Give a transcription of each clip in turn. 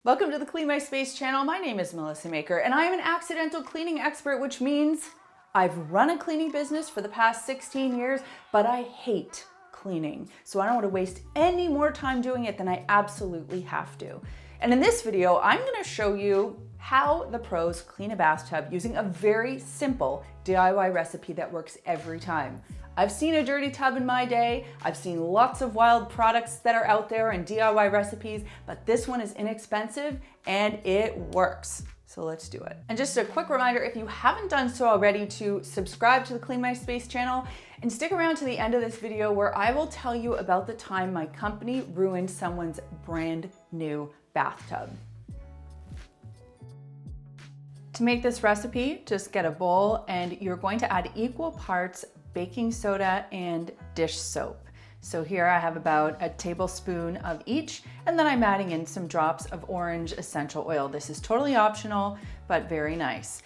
Welcome to the Clean My Space channel. My name is Melissa Maker and I am an accidental cleaning expert, which means I've run a cleaning business for the past 16 years, but I hate cleaning. So I don't want to waste any more time doing it than I absolutely have to. And in this video, I'm going to show you how the pros clean a bathtub using a very simple DIY recipe that works every time. I've seen a dirty tub in my day. I've seen lots of wild products that are out there and DIY recipes, but this one is inexpensive and it works. So let's do it. And just a quick reminder, if you haven't done so already, to subscribe to the Clean My Space channel and stick around to the end of this video where I will tell you about the time my company ruined someone's brand new bathtub. To make this recipe, just get a bowl and you're going to add equal parts baking soda and dish soap. So here I have about a tablespoon of each, and then I'm adding in some drops of orange essential oil. This is totally optional, but very nice.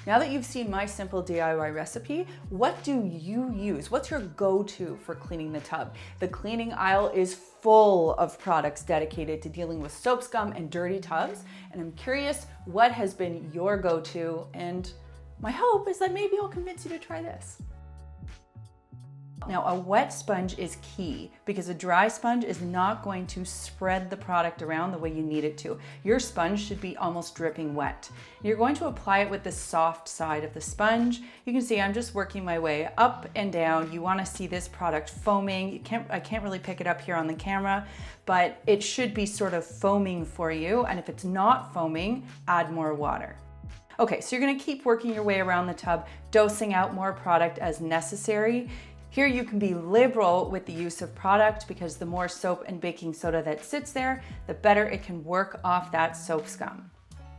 Now that you've seen my simple DIY recipe, what do you use? What's your go-to for cleaning the tub? The cleaning aisle is full of products dedicated to dealing with soap scum and dirty tubs, and I'm curious what has been your go-to, and my hope is that maybe I'll convince you to try this. Now, a wet sponge is key because a dry sponge is not going to spread the product around the way you need it to. Your sponge should be almost dripping wet. You're going to apply it with the soft side of the sponge. You can see I'm just working my way up and down. You want to see this product foaming. I can't really pick it up here on the camera, but it should be sort of foaming for you. And if it's not foaming, add more water. Okay, so you're going to keep working your way around the tub, dosing out more product as necessary. Here you can be liberal with the use of product because the more soap and baking soda that sits there, the better it can work off that soap scum.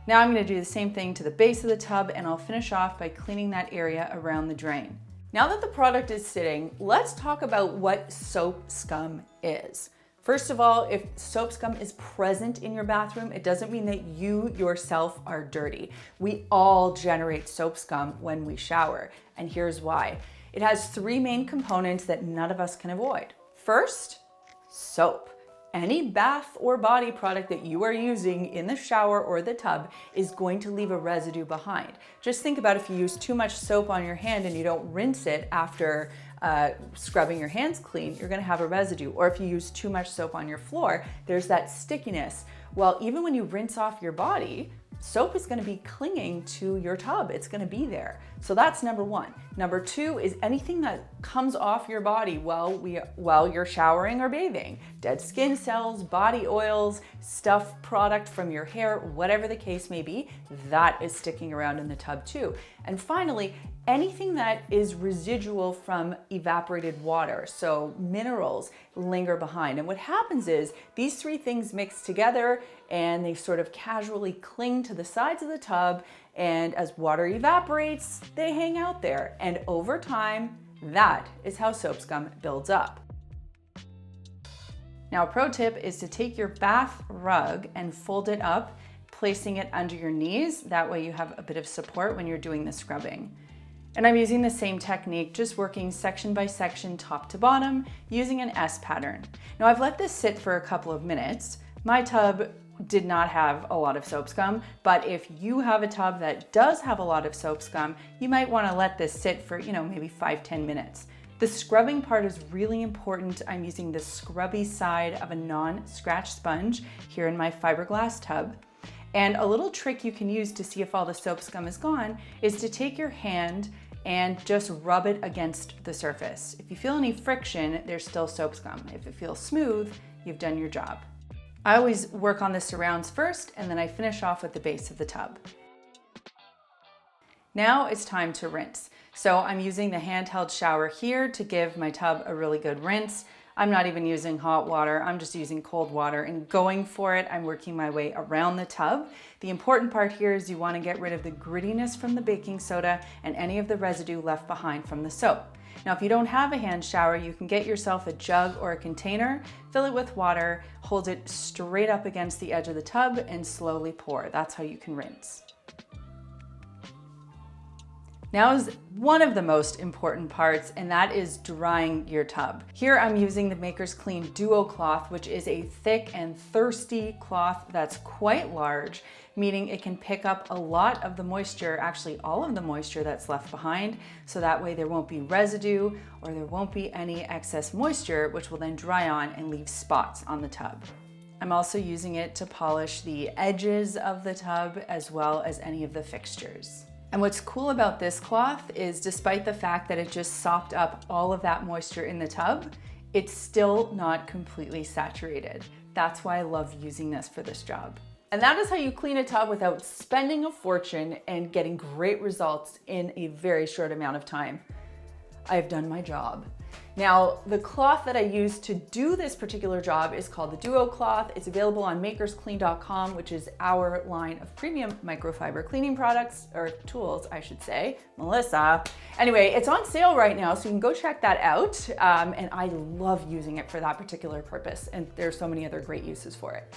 Now I'm going to do the same thing to the base of the tub, and I'll finish off by cleaning that area around the drain. Now that the product is sitting, let's talk about what soap scum is. First of all, if soap scum is present in your bathroom, it doesn't mean that you yourself are dirty. We all generate soap scum when we shower, and here's why. It has three main components that none of us can avoid. First, soap. Any bath or body product that you are using in the shower or the tub is going to leave a residue behind. Just think about if you use too much soap on your hand and you don't rinse it after scrubbing your hands clean, you're gonna have a residue. Or if you use too much soap on your floor, there's that stickiness. Well, even when you rinse off your body, soap is gonna be clinging to your tub. It's gonna be there. So that's number one. Number two is anything that comes off your body while you're showering or bathing. Dead skin cells, body oils, stuff, product from your hair, whatever the case may be, that is sticking around in the tub too. And finally, anything that is residual from evaporated water, so minerals, linger behind. And what happens is these three things mix together and they sort of casually cling to the sides of the tub, and as water evaporates, they hang out there. And over time, that is how soap scum builds up. Now, a pro tip is to take your bath rug and fold it up, placing it under your knees. That way you have a bit of support when you're doing the scrubbing. And I'm using the same technique, just working section by section, top to bottom, using an S pattern. Now, I've let this sit for a couple of minutes. My tub did not have a lot of soap scum, but if you have a tub that does have a lot of soap scum, you might want to let this sit for, maybe 5-10 minutes. The scrubbing part is really important. I'm using the scrubby side of a non-scratch sponge here in my fiberglass tub. And a little trick you can use to see if all the soap scum is gone is to take your hand and just rub it against the surface. If you feel any friction, there's still soap scum. If it feels smooth, you've done your job. I always work on the surrounds first, and then I finish off with the base of the tub. Now it's time to rinse. So I'm using the handheld shower here to give my tub a really good rinse. I'm not even using hot water, I'm just using cold water and going for it. I'm working my way around the tub. The important part here is you want to get rid of the grittiness from the baking soda and any of the residue left behind from the soap. Now, if you don't have a hand shower, you can get yourself a jug or a container, fill it with water, hold it straight up against the edge of the tub and slowly pour. That's how you can rinse. Now is one of the most important parts, and that is drying your tub. Here I'm using the Maker's Clean Duo cloth, which is a thick and thirsty cloth that's quite large, meaning it can pick up a lot of the moisture, actually all of the moisture that's left behind, so that way there won't be residue or there won't be any excess moisture, which will then dry on and leave spots on the tub. I'm also using it to polish the edges of the tub as well as any of the fixtures. And what's cool about this cloth is, despite the fact that it just sopped up all of that moisture in the tub, it's still not completely saturated. That's why I love using this for this job. And that is how you clean a tub without spending a fortune and getting great results in a very short amount of time. I've done my job. Now, the cloth that I use to do this particular job is called the Duo cloth. It's available on makersclean.com, which is our line of premium microfiber cleaning products, or tools, I should say. Melissa. Anyway, it's on sale right now, so you can go check that out. And I love using it for that particular purpose, and there's so many other great uses for it.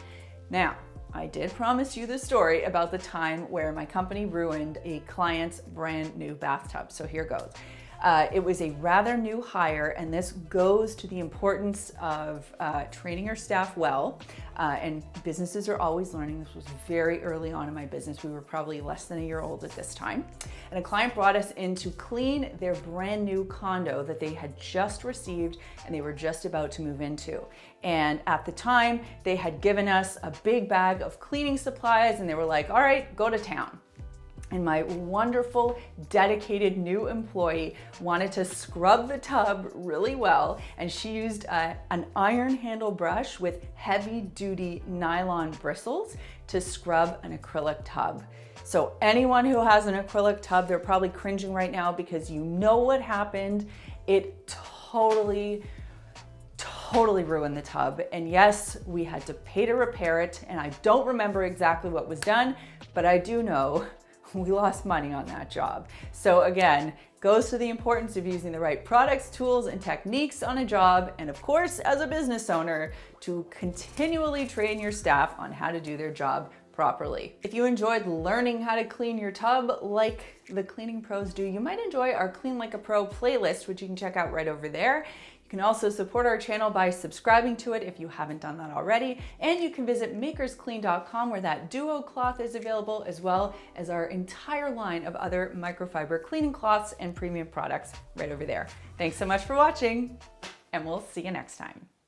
Now, I did promise you the story about the time where my company ruined a client's brand new bathtub, so here goes. It was a rather new hire, and this goes to the importance of training your staff well. And businesses are always learning. This was very early on in my business. We were probably less than a year old at this time. And a client brought us in to clean their brand new condo that they had just received and they were just about to move into. And at the time, they had given us a big bag of cleaning supplies and they were like, all right, go to town. And my wonderful, dedicated new employee wanted to scrub the tub really well, and she used an iron handle brush with heavy-duty nylon bristles to scrub an acrylic tub. So anyone who has an acrylic tub, they're probably cringing right now because you know what happened. It totally ruined the tub. And yes, we had to pay to repair it, and I don't remember exactly what was done, but I do know we lost money on that job. So again, goes to the importance of using the right products, tools, and techniques on a job, and of course, as a business owner, to continually train your staff on how to do their job properly. If you enjoyed learning how to clean your tub like the cleaning pros do, you might enjoy our Clean Like a Pro playlist, which you can check out right over there. You can also support our channel by subscribing to it if you haven't done that already. And you can visit makersclean.com, where that Duo cloth is available, as well as our entire line of other microfiber cleaning cloths and premium products right over there. Thanks so much for watching, and we'll see you next time.